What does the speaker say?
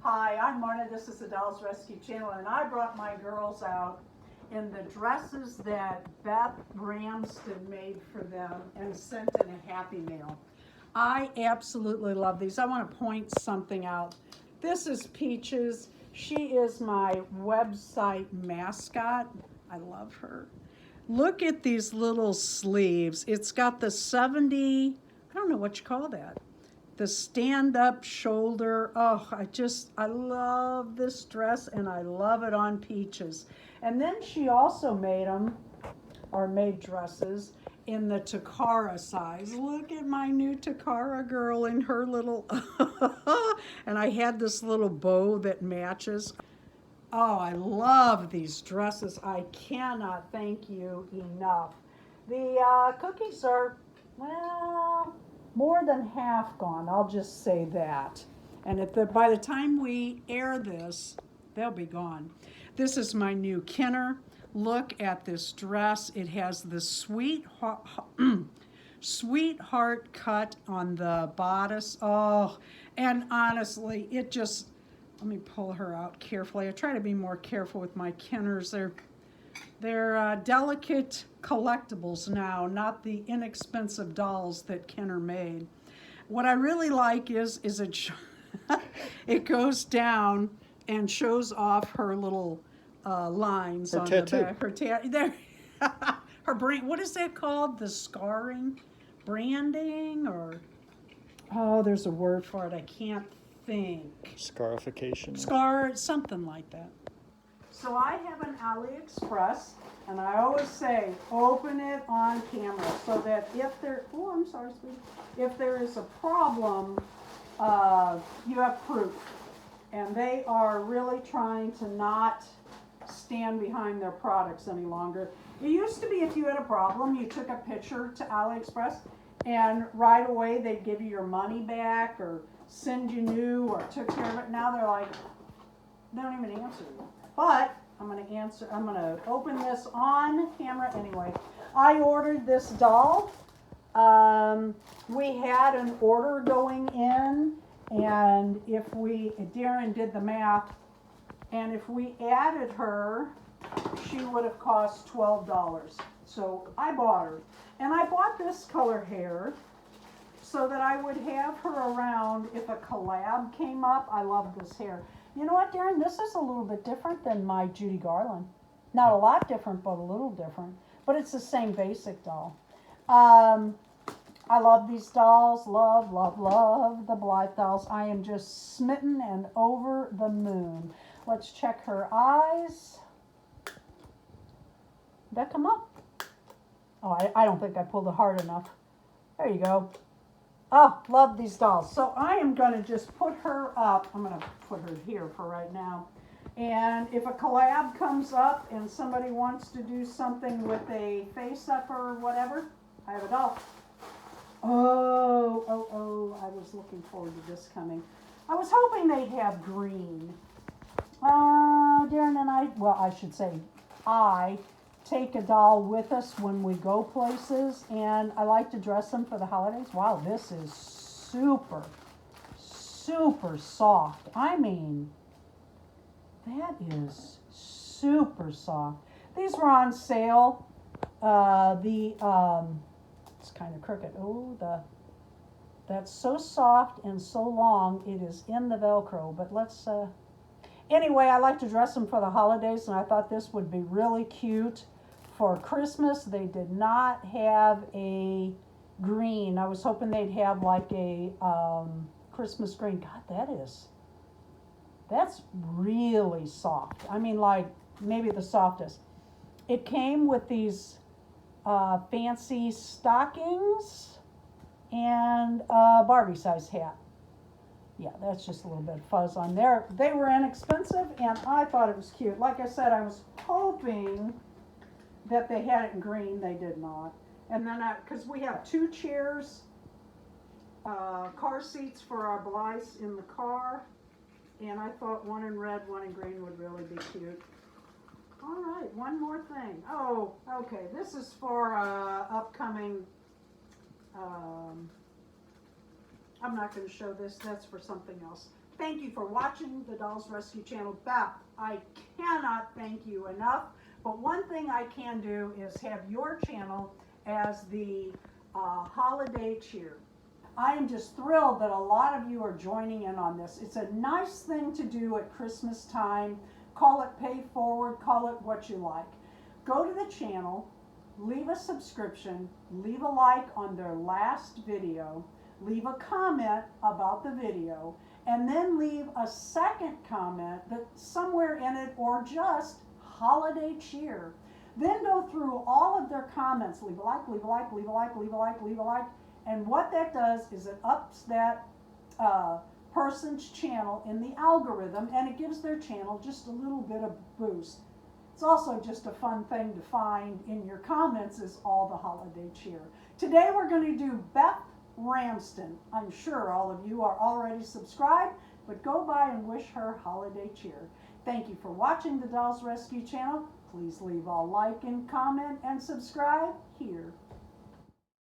Hi, I'm Marna. This is the Dolls Rescue Channel, and I brought my girls out in the dresses that Beth Ramsden made for them and sent in a Happy Mail. I absolutely love these. I want to point something out. This is Peaches. She is my website mascot. I love her. Look at these little sleeves. It's got the 70, I don't know what you call that. The stand-up shoulder. Oh, I love this dress, and I love it on Peaches. And then she also made dresses in the Takara size. Look at my new Takara girl in her little, and I had this little bow that matches. Oh, I love these dresses. I cannot thank you enough. The cookies are, well, more than half gone. I'll just say that. And by the time we air this, they'll be gone. This is my new Kenner. Look at this dress. It has the sweetheart cut on the bodice. Oh, and honestly, it just, let me pull her out carefully. I try to be more careful with my Kenners. They're delicate collectibles now, not the inexpensive dolls that Kenner made. What I really like is it goes down and shows off her little lines on the back. Her tattoo. There. Her brand. What is that called? The scarring, branding, or there's a word for it. I can't think. Scarification. Scar, something like that. So I have an AliExpress, and I always say, open it on camera so that if there is a problem, you have proof. And they are really trying to not stand behind their products any longer. It used to be if you had a problem, you took a picture to AliExpress, and right away they'd give you your money back or send you new or took care of it. Now they're like, they don't even answer you. But I'm going to open this on camera anyway. I ordered this doll. We had an order going in, and Darren did the math, and if we added her, she would have cost $12. So I bought her. And I bought this color hair so that I would have her around if a collab came up. I love this hair. You know what, Darren? This is a little bit different than my Judy Garland. Not a lot different, but a little different. But it's the same basic doll. I love these dolls. Love, love, love the Blythe dolls. I am just smitten and over the moon. Let's check her eyes. Did that come up? Oh, I don't think I pulled it hard enough. There you go. Oh, love these dolls. So I am going to just put her up. I'm going to put her here for right now. And if a collab comes up and somebody wants to do something with a face up or whatever, I have a doll. Oh, I was looking forward to this coming. I was hoping they'd have green. Darren and I take a doll with us when we go places, and I like to dress them for the holidays. Wow, this is super, super soft. I mean, that is super soft. These were on sale. It's kind of crooked. Oh, that's so soft and so long. It is in the Velcro, but let's, anyway, I like to dress them for the holidays, and I thought this would be really cute for Christmas. They did not have a green. I was hoping they'd have like a Christmas green. God, that's really soft. I mean, like maybe the softest. It came with these fancy stockings and a Barbie size hat. Yeah, that's just a little bit of fuzz on there. They were inexpensive, and I thought it was cute. Like I said, I was hoping that they had it in green. They did not. And then because we have 2 chairs, car seats for our Blythes in the car, and I thought one in red, one in green would really be cute. All right, one more thing. Oh, okay, this is for upcoming, I'm not going to show this, that's for something else. thank you for watching the Dolls Rescue Channel. Beth, I cannot thank you enough, but one thing I can do is have your channel as the holiday cheer. I am just thrilled that a lot of you are joining in on this. It's a nice thing to do at Christmas time. Call it pay forward, call it what you like. Go to the channel, leave a subscription, leave a like on their last video, leave a comment about the video, and then leave a second comment that somewhere in it, or just holiday cheer. Then go through all of their comments, leave a like, leave a like, leave a like, leave a like, leave a like, and what that does is it ups that person's channel in the algorithm, and it gives their channel just a little bit of boost. It's also just a fun thing to find in your comments is all the holiday cheer. Today we're going to do Beth Ramsden. I'm sure all of you are already subscribed, but go by and wish her holiday cheer. Thank you for watching the Dolls Rescue Channel. Please leave a like and comment and subscribe here.